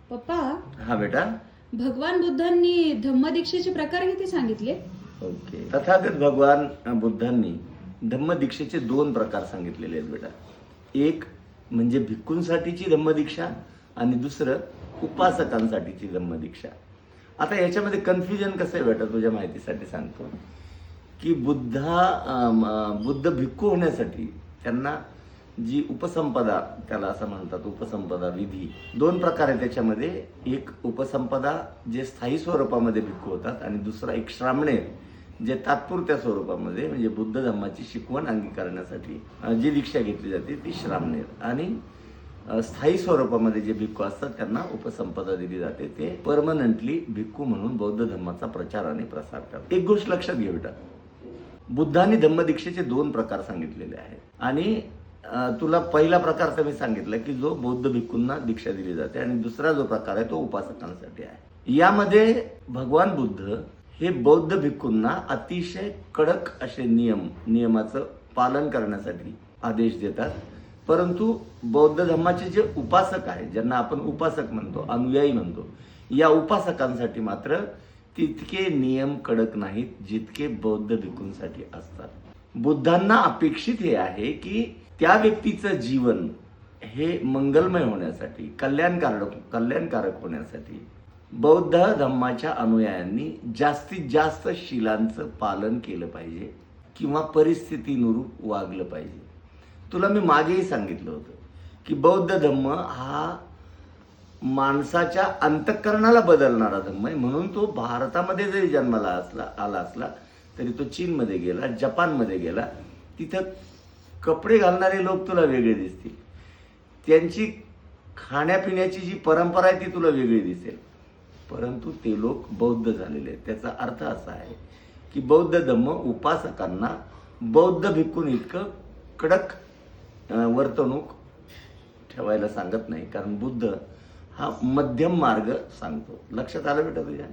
पप्पा, हा बेटा. भगवान बुद्धांनी धम्मदीक्षेचे प्रकार किती सांगितले? ओके. तथागत भगवान बुद्धांनी धम्मदीक्षेचे 2 प्रकार सांगितलेले आहेत बेटा. एक म्हणजे भिक्खूंसाठीची धम्मदीक्षा आणि दुसरं उपासकांसाठीची धम्मदीक्षा. आता याच्यामध्ये कन्फ्युजन कसं आहे बेटा, तुझ्या माहितीसाठी सांगतो की बुद्ध भिक्खू होण्यासाठी त्यांना जी उपसंपदा, त्याला असं म्हणतात उपसंपदा विधी, 2 प्रकार आहे त्याच्यामध्ये. एक उपसंपदा जे स्थायी स्वरूपामध्ये भिक्खू होतात आणि दुसरा एक श्रामणेर जे तात्पुरत्या स्वरूपामध्ये, म्हणजे बुद्ध धम्माची शिकवण अंगीकारण्यासाठी जी दीक्षा घेतली जाते ती श्रामणेर. आणि स्थायी स्वरूपामध्ये जे भिक्खू असतात त्यांना उपसंपदा दिली जाते. ते परमनंटली भिक्खू म्हणून बौद्ध धर्माचा प्रचार आणि प्रसार करतात. एक गोष्ट लक्षात घे बेटा, बुद्धांनी धम्मदीक्षेचे 2 प्रकार सांगितलेले आहेत. आणि तुला पहिला प्रकार तर मी सांगितलं की जो बौद्ध भिक्खूंना दीक्षा दिली जाते, आणि दुसरा जो प्रकार आहे तो उपासकांसाठी आहे. यामध्ये भगवान बुद्ध हे बौद्ध भिक्खूंना अतिशय कडक असे नियमाचं पालन करण्यासाठी आदेश देतात. परंतु बौद्ध धर्माचे जे उपासक आहेत, ज्यांना आपण उपासक म्हणतो, अनुयायी म्हणतो, या उपासकांसाठी मात्र तितके नियम कडक नाहीत जितके बौद्ध भिक्खूंसाठी असतात. बुद्धांना अपेक्षित हे आहे की त्या व्यक्तीचं जीवन हे मंगलमय होण्यासाठी, कल्याणकारक होण्यासाठी बौद्ध धम्माच्या अनुयायांनी जास्तीत जास्त शीलांचं पालन केलं पाहिजे किंवा परिस्थितीनुरूप वागलं पाहिजे. तुला मी मागेही सांगितलं होतं की बौद्ध धम्म हा माणसाच्या अंतःकरणाला बदलणारा धम्म आहे. म्हणून तो भारतामध्ये जरी जन्माला आला असला तरी तो चीनमध्ये गेला, जपानमध्ये गेला, तिथं कपडे घालणारे लोक तुला वेगळे दिसतील, त्यांची खाण्यापिण्याची जी परंपरा आहे ती तुला वेगळी दिसेल, परंतु ते लोक बौद्ध झालेले आहेत. त्याचा अर्थ असा आहे की बौद्ध धम्म उपासकांना बौद्ध भिक्खून इतकं कडक वर्तणूक ठेवायला सांगत नाही, कारण बुद्ध हा मध्यम मार्ग सांगतो. लक्षात आलं बेटा तुझ्या?